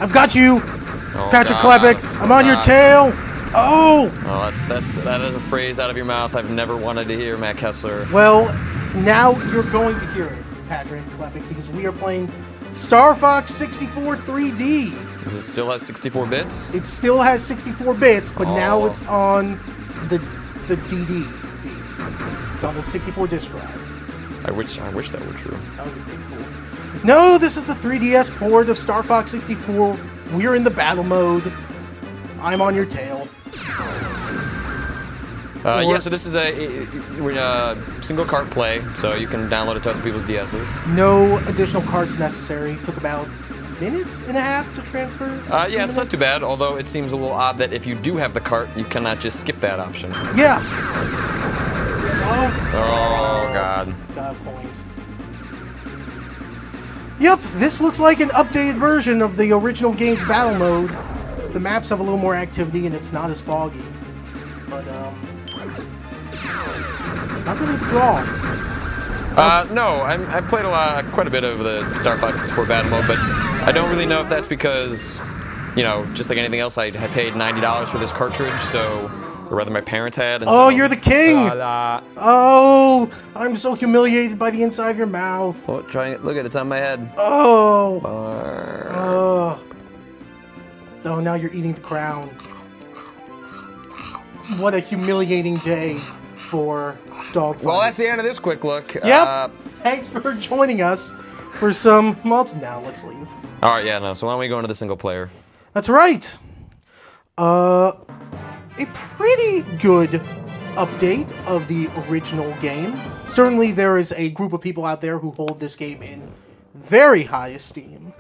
I've got you, Oh, Patrick God. Klepek. I'm on your tail. Oh. Oh, that is a phrase out of your mouth I've never wanted to hear, Matt Kessler. Well, now you're going to hear it, Patrick Klepek, because we are playing Star Fox 64 3D. Does it still have 64 bits? It still has 64 bits, but now Oh. it's on the DD. It's on the 64 disk drive. I wish that were true. That would be pretty cool. No, this is the 3DS port of Star Fox 64. We're in the battle mode. I'm on your tail. Yeah, so this is a single cart play, so you can download it to other people's DSs. No additional carts necessary. Took about a minute and a half to transfer. Yeah, it's not too bad, although it seems a little odd that if you do have the cart, you cannot just skip that option. Yeah. Oh, God. Got a point. Yep, this looks like an updated version of the original game's battle mode. The maps have a little more activity and it's not as foggy. But, not really the draw. No, I played quite a bit of the Star Fox 64 battle mode, but I don't really know if that's because, just like anything else, I had paid $90 for this cartridge, so, or rather my parents had. And Oh, so, you're the king! Oh, I'm so humiliated by the inside of your mouth. Oh, look at it, it's on my head. Oh. Oh, now you're eating the crown. What a humiliating day for dog fights. Well, that's the end of this quick look. Yep. Thanks for joining us for some... Well, now let's leave. Alright, yeah, no, so why don't we go into the single player? That's right. A pretty good update of the original game. Certainly there is a group of people out there who hold this game in very high esteem.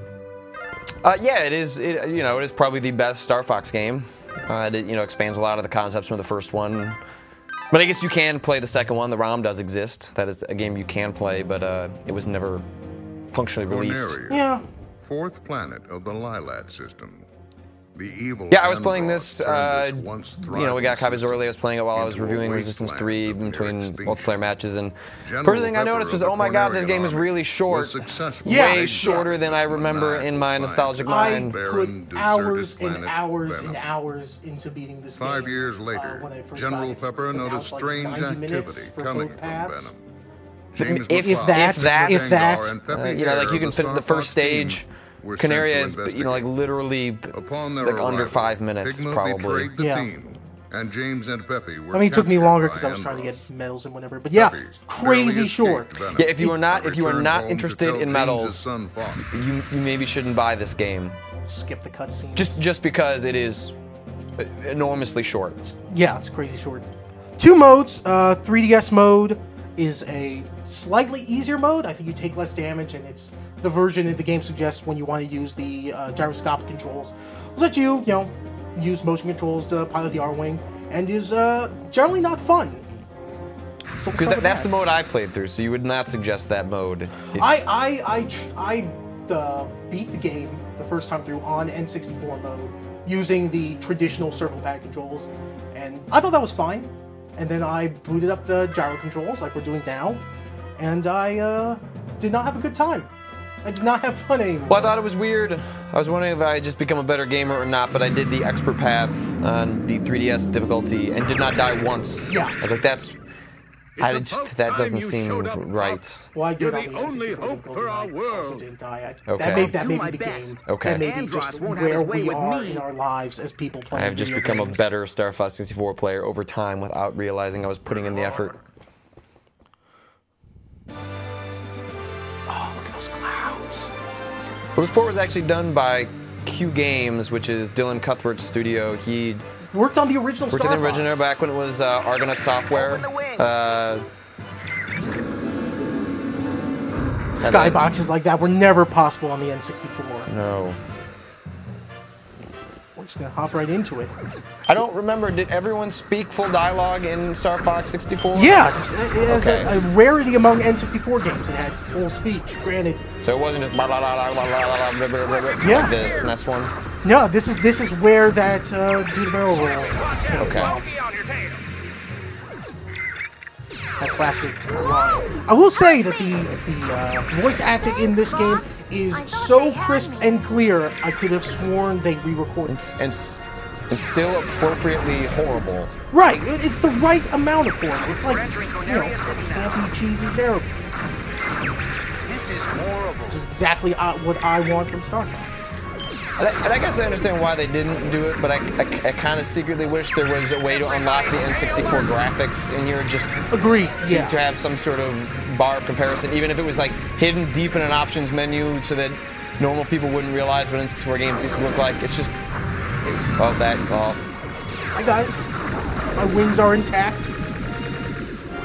Yeah, it is. It is probably the best Star Fox game. It expands a lot of the concepts from the first one. But I guess you can play the second one. The ROM does exist. That is a game you can play, but it was never functionally released. Yeah. Fourth planet of the Lilat system. The evil. Yeah, I was playing this. We we got copies early. I was playing it while I was reviewing Resistance 3 between multiple matches, and first thing I noticed was, oh my God, this game is really short. Way shorter than I remember in my nostalgic mind. I put hours and hours and hours into beating this game. 5 years later, when I first General got it. Pepper But now noticed it's like strange 90 minutes activity for coming both from paths. Venom. If that, like you can fit the first stage. Canaria is, like literally like under 5 minutes, probably. Yeah. And James and Peppy were it took me longer because I was captured trying to by get medals and whatever. But yeah, crazy short. Yeah, if you are not interested in medals, you maybe shouldn't buy this game. Skip the cutscenes. Just because it is enormously short. Yeah, it's crazy short. 2 modes. 3DS mode is a slightly easier mode. I think you take less damage, and it's the version that the game suggests when you want to use the gyroscopic controls. It'll let you, use motion controls to pilot the R-Wing, and is generally not fun. So because that's the mode I played through, so you would not suggest that mode. I beat the game the first time through on N64 mode using the traditional circle pad controls, and I thought that was fine. And then I booted up the gyro controls like we're doing now, and I did not have a good time. I did not have fun anymore. Well, I thought it was weird. I was wondering if I had just become a better gamer or not, but I did the expert path on the 3DS difficulty and did not die once. Yeah. I was like, that doesn't seem right. Well, I did You're the only hope for our world. Also didn't die. Okay. That may be the game. Okay. That may be Android just won't have where his way we with are me. in our lives as people playing I have just video become a games. better Star Fox 64 player over time without realizing I was putting in the effort. Oh, look at those clouds. Well, this port was actually done by Q Games, which is Dylan Cuthbert's studio. He Worked on the original worked Star on the original Fox. back when it was Argonaut Software. Skyboxes like that were never possible on the N64. No. We're just gonna hop right into it. I don't remember, did everyone speak full dialogue in Star Fox 64? Yeah, it has Okay. a rarity among N64 games. It had full speech. Granted, So it wasn't just blah, blah, blah, blah, blah, blah, blah, blah, blah, Yeah. like this and this one? no. This is where that do the barrel roll came Okay. from. that classic line. I will say that the voice acting in this game is so crisp and clear. I could have sworn they re-recorded. And still appropriately horrible. Right, it's the right amount of horrible. It's like, campy, cheesy, terrible. This is horrible. Which is exactly what I want from Star Fox. And I guess I understand why they didn't do it, but I kind of secretly wish there was a way to unlock the N64 graphics in here, just Agree. to have some sort of bar of comparison, even if it was like hidden deep in an options menu, so that normal people wouldn't realize what N64 games used to look like. It's just I got it. My wings are intact.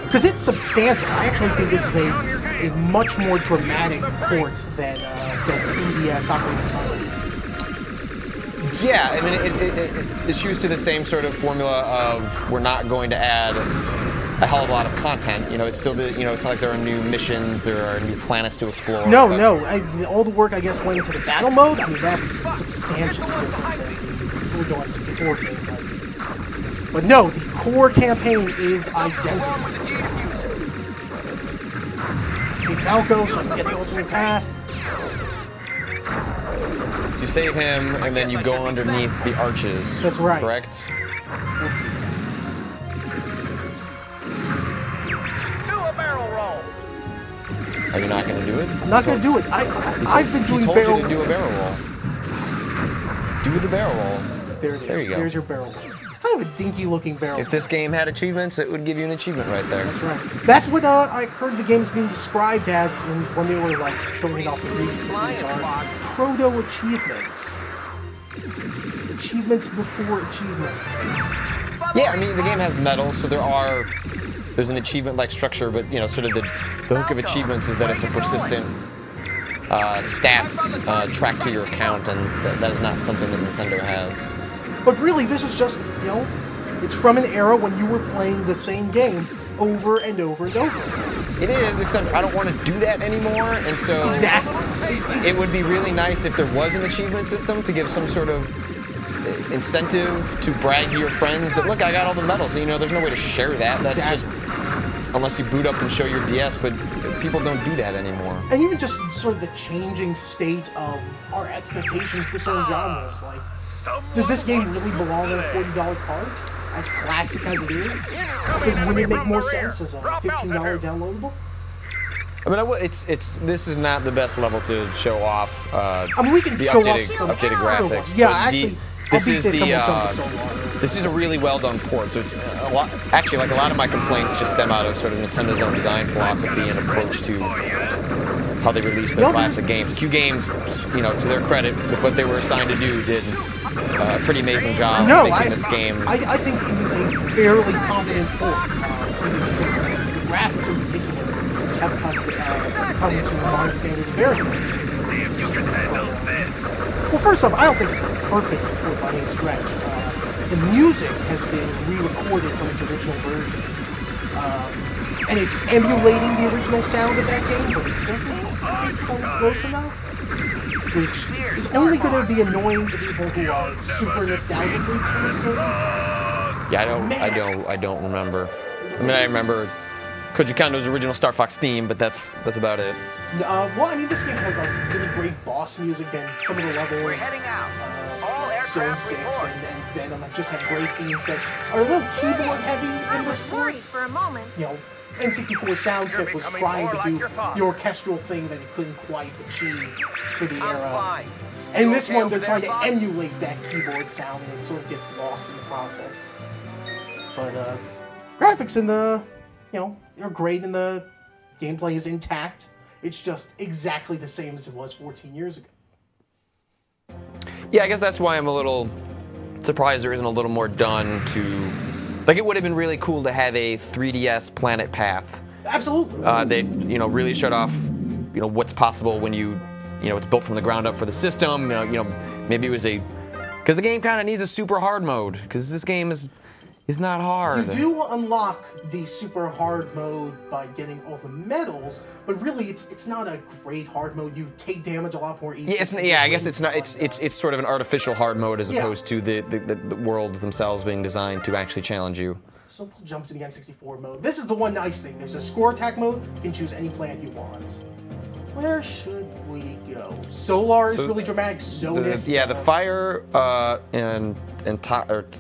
Because it's substantial. I actually think this is a much more dramatic port than the 3DS Ocarina of Time. Yeah, I mean, it's used to the same sort of formula of we're not going to add a hell of a lot of content. It's still it's not like there are new missions, there are new planets to explore. No. All the work, I guess, went into the battle mode. I mean, that's substantially different than we're doing before game. But no, the core campaign is identical. See Falco, so I can get the ultimate path. So you save him, and then you go underneath the arches. That's right. Correct? Do a barrel roll. Are you not going to do it? I'm not going to do it. I've been doing barrel. barrel. You to do a barrel roll. Do the barrel roll. There it is. There you go. There's your barrel roll. It's kind of a dinky-looking barrel. If this game had achievements, it would give you an achievement right there. That's right. That's what I heard the game's being described as when they were like showing it off the previews. These are proto-achievements. Achievements before achievements. Yeah, I mean the game has medals, so there's an achievement-like structure, but sort of the hook of achievements is that it's a persistent stats tracked to your account, and that is not something that Nintendo has. But really, this is just, it's from an era when you were playing the same game over and over and over. It is, except I don't want to do that anymore, and so Exactly. it would be really nice if there was an achievement system to give some sort of incentive to brag to your friends that, look, I got all the medals. There's no way to share that. That's just, unless you boot up and show your DS, but people don't do that anymore. And even just sort of the changing state of our expectations for certain genres. Like, does this game really belong on a $40 cart? As classic as it is? Wouldn't it make more sense as a $15 downloadable? I mean, this is not the best level to show off. We can the show updated, off some updated graphics. Yeah, but actually, this is a really well done port. So it's a lot. Actually, like a lot of my complaints just stem out of sort of Nintendo's own design philosophy and approach to how they release their classic games. Q Games, to their credit, with what they were assigned to do, did a pretty amazing job of making this game. I think it is a fairly competent port. The graphics in particular have come to my standards very nicely. See if you can handle this. Well, first off, I don't think it's a perfect port by any stretch. The music has been re-recorded from its original version. And it's emulating the original sound of that game, but it doesn't quite come close enough. Which is only going to be annoying to people who are super nostalgia freaks for this game. Yeah, I don't remember. I mean, I remember Koji Kondo's original Star Fox theme, but that's about it. Well, I mean, this game has like really great boss music, and some of the levels. We're heading out. All Zone aircraft 6 report. and Venom just have great themes that are a little keyboard heavy in this port. For a moment. N64 Sound Trip was becoming trying more to like do your father. the orchestral thing that it couldn't quite achieve for the I'm era. fine. And You this okay one, they're over trying there, to boss? emulate that keyboard sound, and it sort of gets lost in the process. But graphics in the, are great, and the gameplay is intact. It's just exactly the same as it was 14 years ago. Yeah, I guess that's why I'm a little surprised there isn't a little more done to... Like, it would have been really cool to have a 3DS Planet Path. Absolutely. They, really showed off, what's possible when you, it's built from the ground up for the system. Maybe it was because the game kind of needs a super hard mode, because this game is not hard. You do unlock the super hard mode by getting all the medals, but really it's not a great hard mode. You take damage a lot more easily. Yeah, I guess it's not. It's sort of an artificial hard mode as opposed to the worlds themselves being designed to actually challenge you. So we'll jump to the N64 mode. This is the one nice thing. There's a score attack mode. You can choose any planet you want. Where should we go? Solar is really dramatic. Zonus. The fire and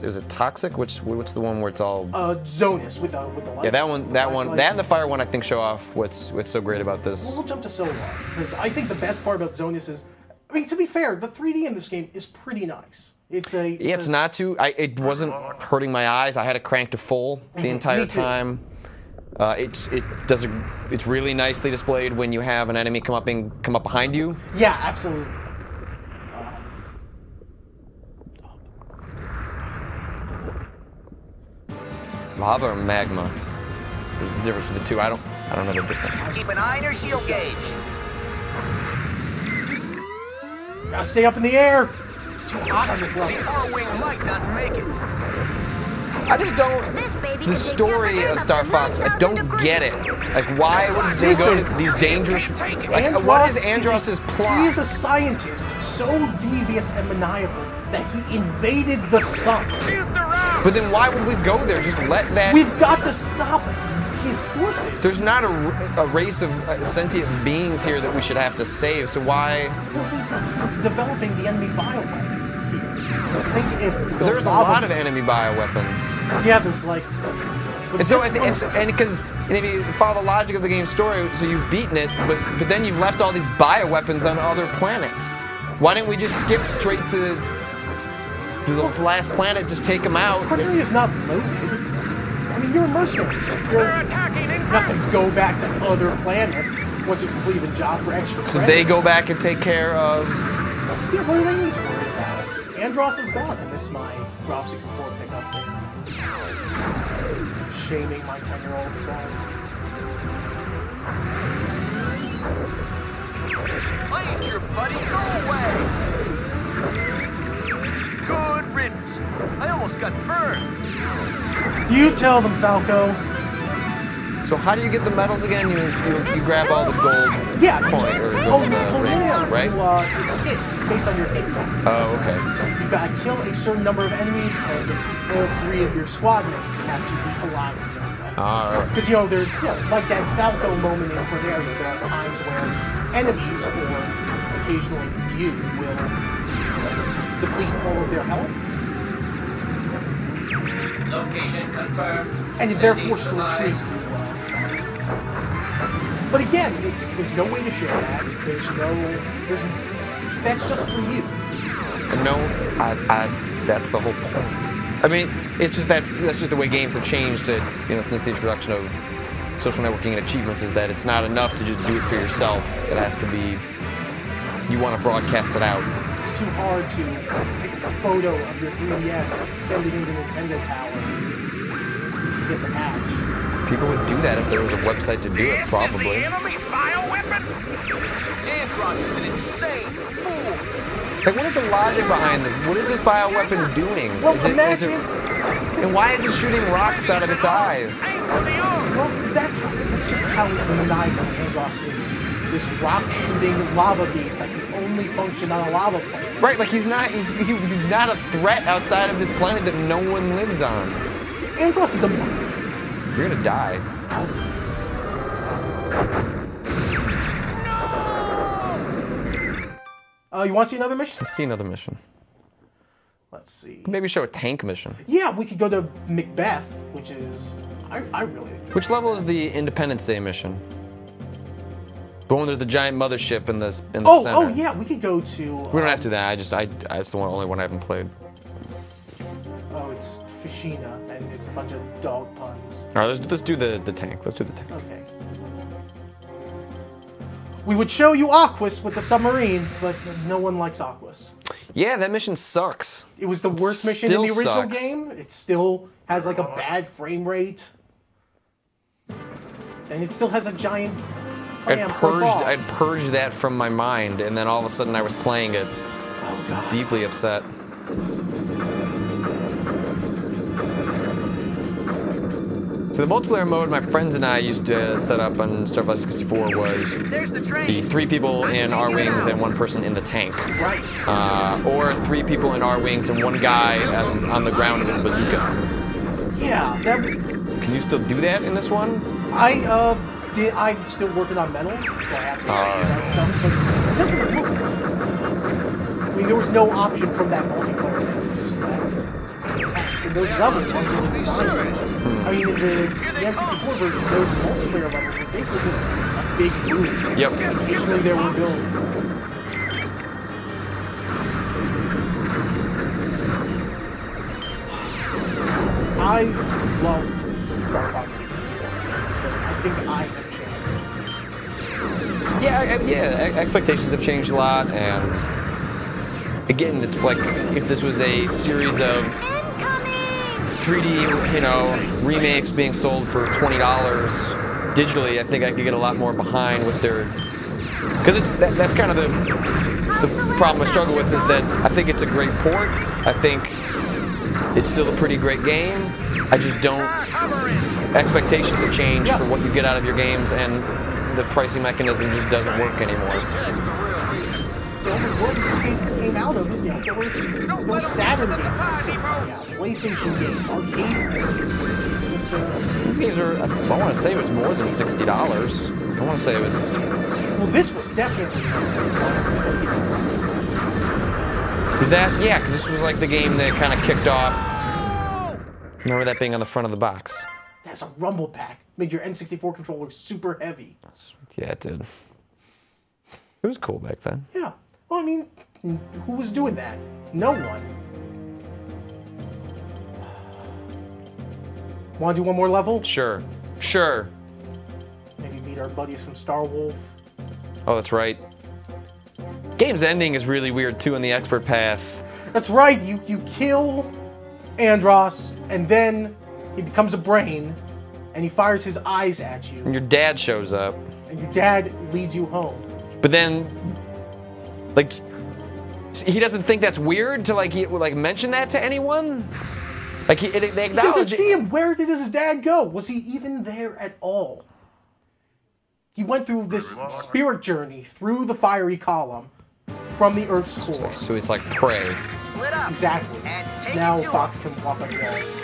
is it toxic? What's the one where it's all? Zonus with the lights. Yeah, that one, that and the fire one. I think show off what's so great about this. Well, we'll jump to Solar because I think the best part about Zonus is, I mean, to be fair, the 3D in this game is pretty nice. It wasn't hurting my eyes. I had it cranked to full the entire time. It's really nicely displayed when you have an enemy come up behind you. Yeah, absolutely. Lava or magma? There's the difference with the two. I don't know the difference. Keep an eye on your shield gauge. Gotta stay up in the air. It's too hot on this level. The R-Wing might not make it. I just don't. The story of Star Fox, I don't get it. Like, why would they go to these dangerous? Like, what is Andross's plot? He is a scientist so devious and maniacal that he invaded the sun. But then why would we go there? Just let that. We've got to stop his forces. There's not a race of sentient beings here that we should have to save. So why? Well, he's developing the enemy bioweapon here. I think if there's a lot of enemy bioweapons. Yeah, there's like. And if you follow the logic of the game's story, so you've beaten it, but then you've left all these bioweapons on other planets. Why didn't we just skip straight to the last planet, just take them out? Cornelia is not loaded. I mean, you're a mercenary. You're not going to go back to other planets once you've completed the job for extra credits. So they go back and take care of... Yeah, what do they need to worry about? Andross is gone. I miss my Rob 64 pickup there. Shaming my 10-year-old self. I ain't your buddy. Go away. Good riddance. I almost got burned. You tell them, Falco. So how do you get the medals again? You grab all the gold coin or gold rings, right? It's based on your hit point. Oh, okay. You've got to kill a certain number of enemies, and all 3 of your squad mates have to be alive. Alright. Because, there's, like that Falco moment in Cornelia, there are times where enemies, or occasionally you, will deplete all of their health. Location confirmed. And they're forced to retreat. But again, there's no way to share that. That's just for you. No, that's the whole point. I mean, it's just that's just the way games have changed since the introduction of social networking and achievements, is that it's not enough to just do it for yourself. It has to be, you want to broadcast it out. It's too hard to take a photo of your 3DS and send it into Nintendo Power to get the patch. People would do that if there was a website to do it, probably. This is the enemy's bioweapon? Andross is an insane fool. Like, what is the logic behind this? What is this bioweapon doing? Well, imagine... And why is it shooting rocks out of its eyes? Well, that's just how maniacal Andross is. This rock-shooting lava beast that can only function on a lava planet. Right, like he's not a threat outside of this planet that no one lives on. Andross is a... You're gonna die. You want to see another mission? Let's see another mission. Let's see. Maybe show a tank mission. Yeah, we could go to Macbeth, which is... I really enjoy. Which level is the Independence Day mission? The one with the giant mothership in the center. Oh, yeah, we could go to... We don't have to do that. It's the only one I haven't played. Oh, it's Fishina, and it's a bunch of dog puns. All right, let's do the tank. Let's do the tank. Okay. We would show you Aquas with the submarine, but no one likes Aquas. Yeah, that mission sucks. It was the worst mission in the original game. It still has like a bad frame rate. And it still has a giant I'd purged that from my mind, and then all of a sudden I was playing it. Oh, God. Deeply upset. So the multiplayer mode my friends and I used to set up on Star Fox 64 was the 3 people in R-Wings and 1 person in the tank. Right. Or 3 people in R-Wings and 1 guy on the ground with a bazooka. Yeah, that. Can you still do that in this one? I'm still working on metals, so I have to see that stuff. But it doesn't look. I mean, there was no option from that multiplayer that you just select attacks, and those levels aren't really designed for it. I mean, in the N64 version, those multiplayer levels were basically just a big room. Yep. Occasionally there were buildings. I loved Star Fox 64, but I think I have changed. Yeah. Expectations have changed a lot, and again, it's like if this was a series of 3D, remakes being sold for $20 digitally, I think I could get a lot more behind with their. Because that's kind of the problem I struggle with is that I think it's a great port. I think it's still a pretty great game. I just don't. Expectations have changed for what you get out of your games, and the pricing mechanism just doesn't work anymore. The only world this came out of is, there were Saturn games, PlayStation games, arcade games. It's just These games are. I want to say it was more than $60. I want to say it was. Well, this was definitely $60. Was that? Yeah, because this was like the game that kind of kicked off. Remember that being on the front of the box? That's a rumble pack. Made your N64 controller super heavy. Yeah, it did. It was cool back then. Yeah. Well, I mean, who was doing that? No one. Want to do one more level? Sure. Maybe meet our buddies from Star Wolf. Oh, that's right. Game's ending is really weird too in the expert path. That's right. You kill Andros, and then he becomes a brain, and he fires his eyes at you. And your dad shows up. And your dad leads you home. But then, like, he doesn't think that's weird to mention that to anyone. Like they acknowledge. He doesn't see him. Where did his dad go? Was he even there at all? He went through this spirit journey through the fiery column from the Earth's core. So it's like prey. Split up. Exactly. And take Now it to Fox him. can walk on walls.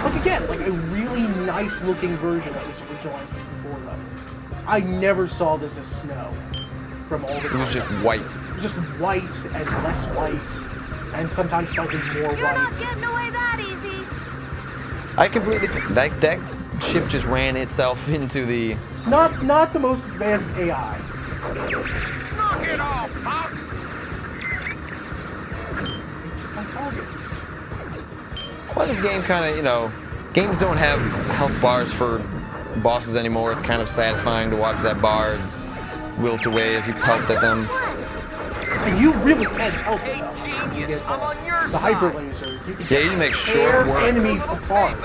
Like again, like a really nice looking version of this original N64 level. I never saw this as snow from all the time. It was just white. It was just white and less white, and sometimes slightly more You're not white. getting away that easy. I completely that ship just ran itself into the. Not the most advanced AI. Knock it off, Fox. My target. Well, this game kind of, games don't have health bars for bosses anymore. It's kind of satisfying to watch that bar wilt away as you pelt at them. And you really can help it Hey, though. You genius, get I'm on your the side. hyper laser. You can Yeah, you can make short tear work. enemies apart.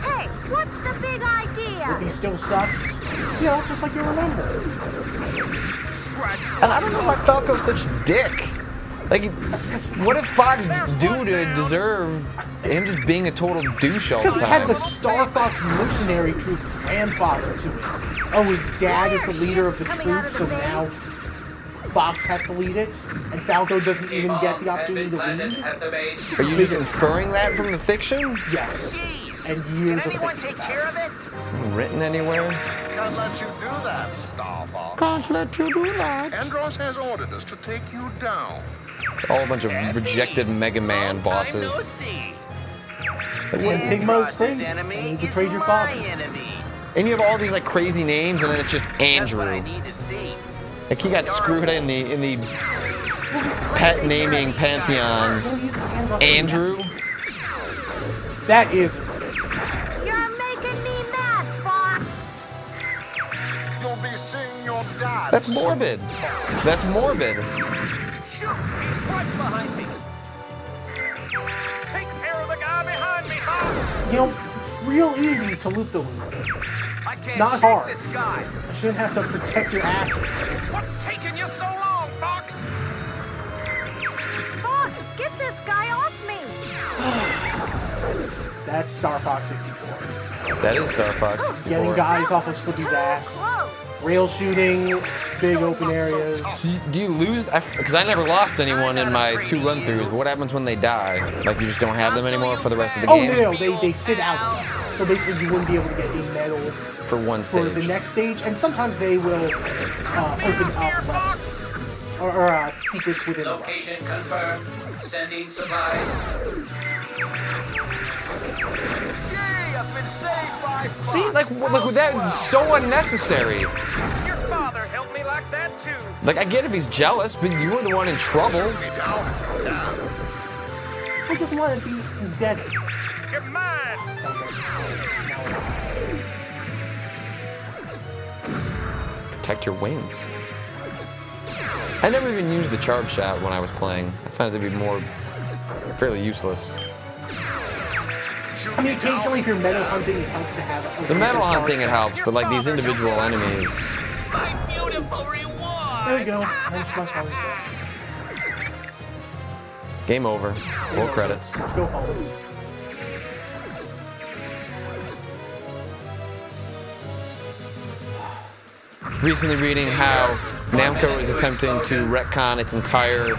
Hey, what's the big idea? Slippy still sucks. Just like you remember. Scratch. And I don't know why Falco's such a dick. Like, That's because what did Fox do to deserve him just being a total douche all the he had the time? Star Fox mercenary troop grandfather to it. Oh, his dad is the leader of the troop, so now Fox has to lead it, and Falco doesn't even get the opportunity to lead. At the base. Are you just inferring that from the fiction? Yes. Jeez. And Can years of anyone thinking take about care it. of it? It's not written anywhere. Can't let you do that, Star Fox. Can't let you do that. Andros has ordered us to take you down. It's all a bunch of rejected Mega Man Long time no bosses. see. And Pigma is crazy. Enemy And he is betrayed your my father. enemy. And you have all these like crazy names, and then it's just That's what I Andrew. need to see. Like he got screwed in the Well, he's- pet naming pantheon. well, he's Andros. Andrew. That is. You're making me mad, Fox. You'll be seeing your dad. That's morbid. That's morbid. Shoot, he's right behind me. Take care of the guy behind me, Fox. It's real easy to loop the loop. I can't not shake hard. this guy. I shouldn't have to protect your asses. What's taking you so long, Fox? Fox, get this guy off me. That's Star Fox 64. That is Star Fox 64. Getting guys off of Slippy's ass. Rail shooting, big open areas. Do you lose? Because I never lost anyone in my 2 run-throughs. But what happens when they die? Like you just don't have them anymore for the rest of the game? Oh, no, they sit out. So basically you wouldn't be able to get a medal For one stage. for the next stage. And sometimes they will open up levels. Or secrets within the level. Location confirmed. Sending supplies. Gee, I've been saved by Fox. See, like that's so unnecessary. Your father helped me like that too. Like I get if he's jealous, but you were the one in trouble. Who doesn't want to be indebted? You're mine. Protect your wings. I never even used the charge shot when I was playing. I found it to be fairly useless. I mean, occasionally if you're medal hunting, it helps to have a The medal charge hunting it shot. helps, but like these individual enemies. My beautiful reward. There we go. Bench my father's dead. Game over. Roll credits. Let's go home. Recently reading how Namco is attempting to retcon its entire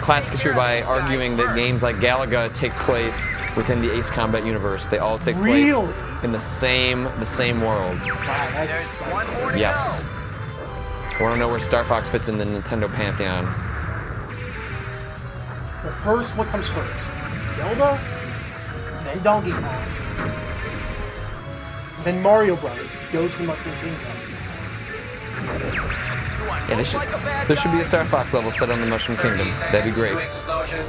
classic history by arguing that games like Galaga take place within the Ace Combat universe. They all take place Really? in the same world. Wow, that's There's exciting. one more to Yes. go. I want to know where Star Fox fits in the Nintendo pantheon. Well, first, what comes first? Zelda? Then Donkey Kong. Then Mario Brothers. Goes to Mushroom Kingdom. Do I Yeah, look like a bad there should be guy? a Star Fox level set on the Mushroom 30 Kingdom. That'd be seconds great. to explosion.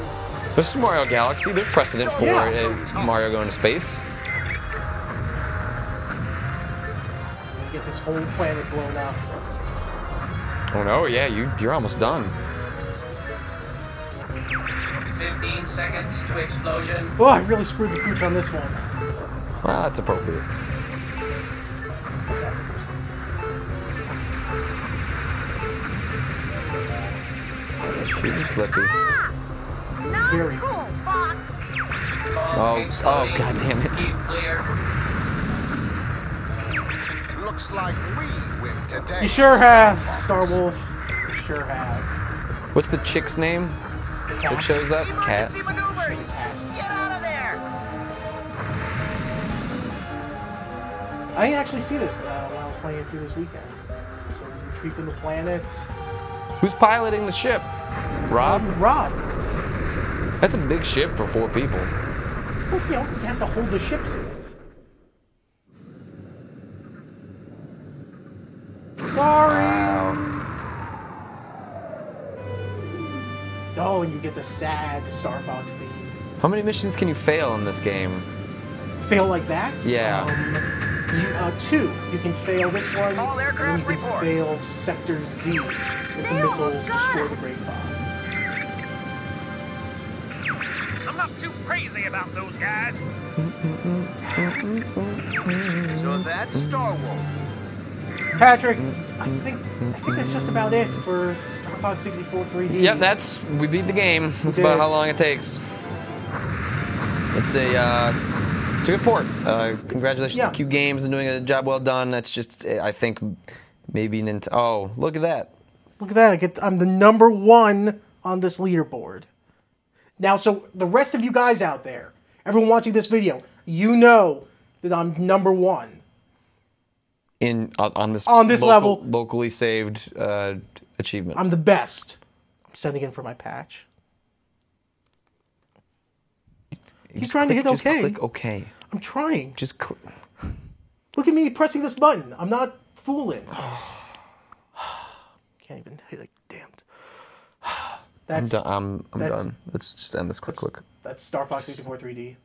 There's Mario Galaxy. There's precedent for Yeah. Mario going to space. We get this whole planet blown up. Oh no, yeah, you're almost done. 15 seconds to explosion. Oh, I really screwed the pooch on this one. Well, that's appropriate. What's that supposed to be? Shooting Slippy. Not Very. cool, Fox. Oh, god damn it. Keep clear. Looks like we win today. You sure have, Star Wolf. You sure have. What's the chick's name that shows up? Cat. Emergency maneuvers. She's a cat. Get out of there. I didn't actually see this when I was playing it through this weekend. So we retreat from the planet. Who's piloting the ship? Rob? Rob. That's a big ship for 4 people. Well, you know, he has to hold the ships in it. Sorry. Oh, and you get the sad Star Fox theme. How many missions can you fail in this game? Fail like that? Yeah. 2. You can fail this one, All and then aircraft you can report. fail Sector Z if the missiles destroy the Great Fox. I'm not too crazy about those guys. So that's Star Wolf. Patrick, I think that's just about it for Star Fox 64 3D. Yep, we beat the game. That's did. about how long it takes. It's a good port. Congratulations Yeah. to Q Games on doing a job well done. That's just, I think, maybe Nintendo. Oh, look at that. Look at that. I'm the number 1 on this leaderboard. Now, so the rest of you guys out there, everyone watching this video, you know that I'm number 1. On this level. locally saved achievement. I'm the best. I'm sending in for my patch. He's trying to hit just OK. Click OK. I'm trying. Just click. Look at me pressing this button. I'm not fooling. Can't even hit a damned. I'm done. I'm that's- done. Let's just end this quick. That's Star Fox 64 3D.